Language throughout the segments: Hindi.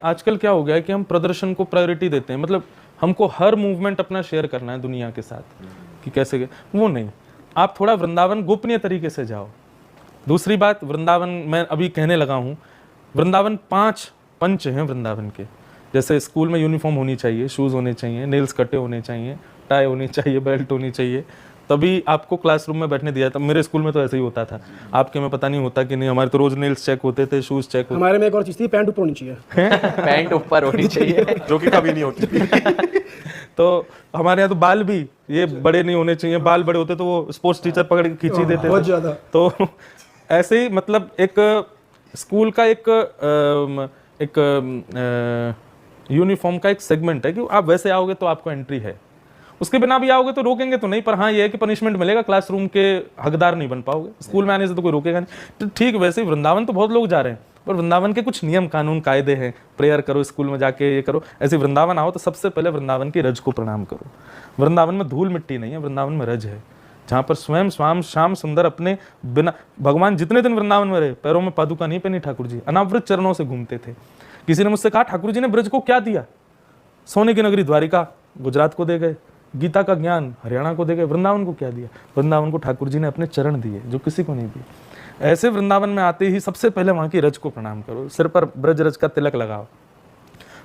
आजकल क्या हो गया है कि हम प्रदर्शन को प्रायोरिटी देते हैं, मतलब हमको हर मूवमेंट अपना शेयर करना है दुनिया के साथ कि कैसे वो नहीं। आप थोड़ा वृंदावन गोपनीय तरीके से जाओ। दूसरी बात, वृंदावन मैं अभी कहने लगा हूँ, वृंदावन 5 पंच हैं वृंदावन के। जैसे स्कूल में यूनिफॉर्म होनी चाहिए, शूज़ होने चाहिए, नेल्स कटे होने चाहिए, टाई होनी चाहिए, बेल्ट होनी चाहिए, तभी आपको क्लासरूम में बैठने दिया था। मेरे स्कूल में तो ऐसे ही होता था, आपके में पता नहीं होता कि नहीं। हमारे तो रोज नेल्स चेक होते थे, शूज़ चेक होते। हमारे में एक और चीज़ थी, पैंट ऊपर होनी चाहिए। पैंट ऊपर होनी चाहिए, जो कि कभी नहीं होती थी। तो हमारे यहाँ तो बाल भी ये बड़े नहीं होने चाहिए, बाल बड़े होते तो वो स्पोर्ट्स टीचर पकड़ के खींची देते बहुत थे। ज़्यादा। तो ऐसे ही मतलब एक स्कूल का एक यूनिफॉर्म का एक सेगमेंट है कि आप वैसे आओगे तो आपको एंट्री है, उसके बिना भी आओगे तो रोकेंगे तो नहीं, पर हाँ ये है कि पनिशमेंट मिलेगा, क्लासरूम के हकदार नहीं बन पाओगे। स्कूल में आने से तो कोई रोकेगा नहीं। तो ठीक वैसे ही वृंदावन तो बहुत लोग जा रहे हैं, पर वृंदावन के कुछ नियम कानून कायदे हैं, प्रेयर करो स्कूल में जाके, ये करो। ऐसे वृंदावन आओ तो सबसे पहले वृंदावन की रज को प्रणाम करो। वृंदावन में धूल मिट्टी नहीं है, वृंदावन में रज है, जहाँ पर स्वयं स्वाम श्याम सुंदर अपने बिना, भगवान जितने दिन वृंदावन में रहे पैरों में पादुका नहीं पहनी ठाकुर जी, अनावृत चरणों से घूमते थे। किसी ने मुझसे कहा ठाकुर जी ने ब्रज को क्या दिया? सोने की नगरी द्वारिका गुजरात को दे गए, गीता का ज्ञान हरियाणा को दे गए, वृंदावन को क्या दिया? वृंदावन को ठाकुर जी ने अपने चरण दिए जो किसी को नहीं दिए। ऐसे वृंदावन में आते ही सबसे पहले वहाँ की रज को प्रणाम करो, सिर पर ब्रज रज का तिलक लगाओ।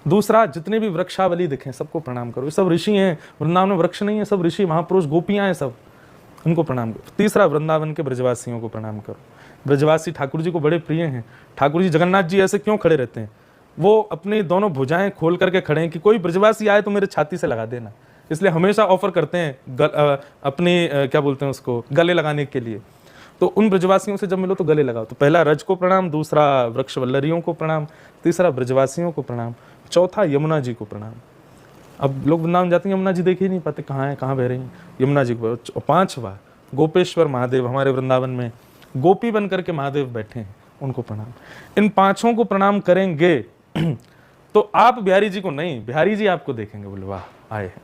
दूसरा, जितने भी वृक्षावली दिखें सबको प्रणाम करो, सब ऋषि हैं। वृंदावन में वृक्ष नहीं है, सब ऋषि महापुरुष गोपियां हैं, सब उनको प्रणाम करो। तीसरा, वृंदावन के ब्रजवासियों को प्रणाम करो। ब्रजवासी ठाकुर जी को बड़े प्रिय हैं। ठाकुर जी जगन्नाथ जी ऐसे क्यों खड़े रहते हैं? वो अपनी दोनों भुजाएं खोल करके खड़े हैं कि कोई ब्रजवासी आए तो मेरे छाती से लगा देना, इसलिए हमेशा ऑफर करते हैं अपनी क्या बोलते हैं उसको, गले लगाने के लिए। तो उन ब्रजवासियों से जब मिलो तो गले लगाओ। तो पहला रज को प्रणाम, दूसरा वृक्ष वल्लरियों को प्रणाम, तीसरा ब्रजवासियों को प्रणाम, चौथा यमुना जी को प्रणाम। अब लोग वृंदावन जाते हैं, यमुना जी देख ही नहीं पाते, कहाँ है, कहाँ बह रही हैं, यमुना जी को। पांचवा, गोपेश्वर महादेव हमारे वृंदावन में गोपी बन करके महादेव बैठे हैं, उनको प्रणाम। इन पांचों को प्रणाम करेंगे तो आप बिहारी जी को नहीं, बिहारी जी आपको देखेंगे, बोले वाह आए हैं।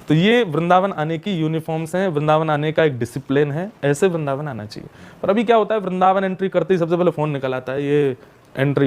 तो ये वृंदावन आने की यूनिफॉर्म्स हैं, वृंदावन आने का एक डिसिप्लिन है, ऐसे वृंदावन आना चाहिए। पर अभी क्या होता है, वृंदावन एंट्री करते ही सबसे पहले फोन निकल आता है, ये एंट्री